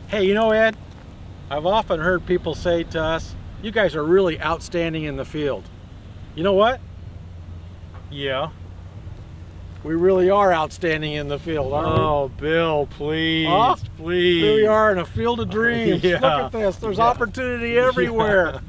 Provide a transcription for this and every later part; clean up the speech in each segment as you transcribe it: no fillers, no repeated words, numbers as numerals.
Hey, you know, Ed, I've often heard people say to us, you guys are really outstanding in the field. You know what? Yeah. We really are outstanding in the field, aren't we? Oh, Bill, please, Huh? please. Here we are in a field of dreams. Yeah. Look at this. There's opportunity everywhere.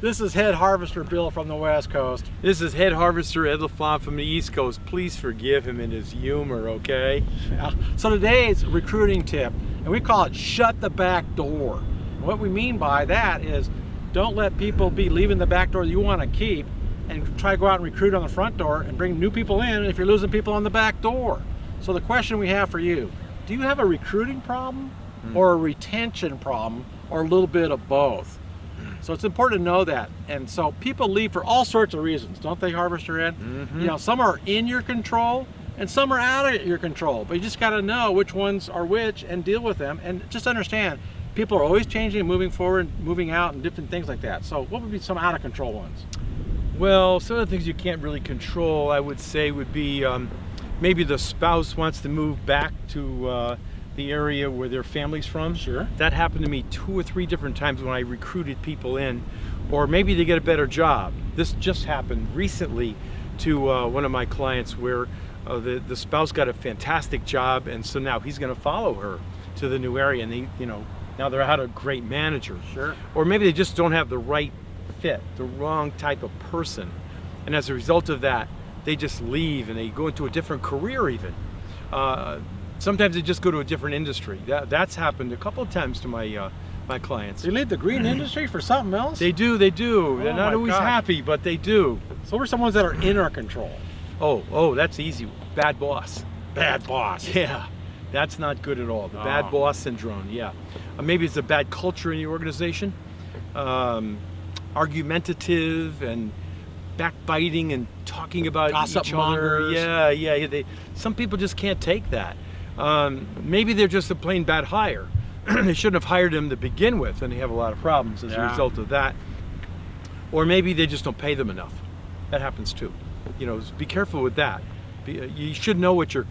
This is Head Harvester Bill from the West Coast. This is Head Harvester Ed LaFlamme from the East Coast. Please forgive him in his humor, okay? Yeah. So today's recruiting tip, and we call it shut the back door. And what we mean by that is don't let people be leaving the back door that you want to keep and try to go out and recruit on the front door and bring new people in if you're losing people on the back door. So the question we have for you, do you have a recruiting problem or a retention problem or a little bit of both? So it's important to know that. And so people leave for all sorts of reasons, don't they, Harvester Ed? You know, some are in your control and some are out of your control, but you just got to know which ones are which and deal with them. And just understand, people are always changing and moving forward, moving out and different things like that. So what would be some out of control ones? Well, some of the things you can't really control, I would say, would be maybe the spouse wants to move back to the area where their family's from. Sure. That happened to me 2 or 3 different times when I recruited people in. Or maybe they get a better job. This just happened recently to one of my clients where the spouse got a fantastic job, and so now he's going to follow her to the new area, and now they're out a great manager. Sure. Or maybe they just don't have the right fit, the wrong type of person, and as a result of that they just leave and they go into a different career even. Sometimes they just go to a different industry. That's happened a couple of times to my my clients. They leave the green industry for something else? They do. They're not always happy, but they do. So what are some ones that are in our control? Oh, that's easy. Bad boss. Bad boss. Yeah, that's not good at all. The bad boss syndrome, yeah. Maybe it's a bad culture in your organization. Argumentative and backbiting and talking about Gossip each other. mongers. Yeah. Some people just can't take that. Maybe they're just a plain bad hire. They shouldn't have hired him to begin with, and they have a lot of problems as a result of that. Or maybe they just don't pay them enough. That happens too. You know, be careful with that. You should know what your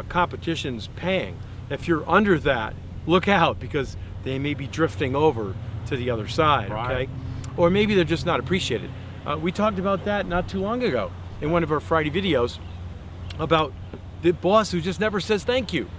competition's paying. If you're under that, look out, because they may be drifting over to the other side. Right. Okay. Or maybe they're just not appreciated. We talked about that not too long ago in one of our Friday videos about the boss who just never says thank you.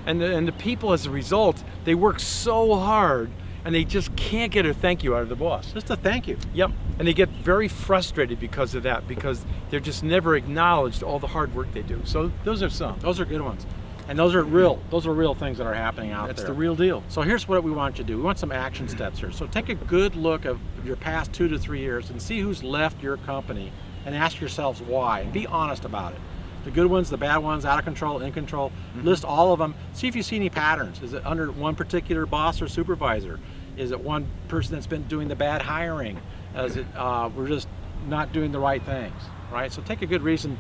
And the people, as a result, they work so hard and they just can't get a thank you out of the boss. Just a thank you. Yep. And they get very frustrated because of that, because they're just never acknowledged all the hard work they do. So those are some. Those are good ones. And those are real things that are happening out there. That's the real deal. So here's what we want you to do. We want some action steps here. So take a good look of your past 2 to 3 years and see who's left your company and ask yourselves why, and be honest about it. The good ones, the bad ones, out of control, in control, list all of them. See if you see any patterns. Is it under one particular boss or supervisor? Is it one person that's been doing the bad hiring? Is it we're just not doing the right things, right? So take a good reason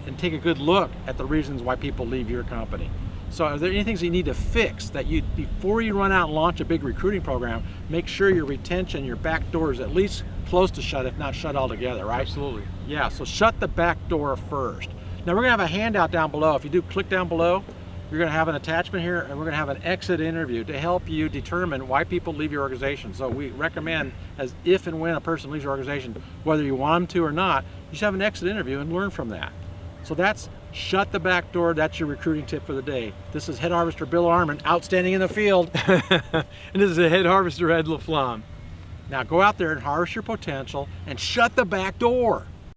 and take a good look at the reasons why people leave your company. So are there any things you need to fix that you, before you run out and launch a big recruiting program, make sure your retention, your back door is at least close to shut, if not shut altogether, right? Absolutely. Yeah, so shut the back door first. Now we're gonna have a handout down below. If you do click down below, you're gonna have an attachment here, and we're gonna have an exit interview to help you determine why people leave your organization. So we recommend, as if and when a person leaves your organization, whether you want them to or not, you should have an exit interview and learn from that. So that's shut the back door. That's your recruiting tip for the day. This is Head Harvester Bill Arman, outstanding in the field. And this is a Head Harvester Ed LaFlamme. Now go out there and harvest your potential and shut the back door.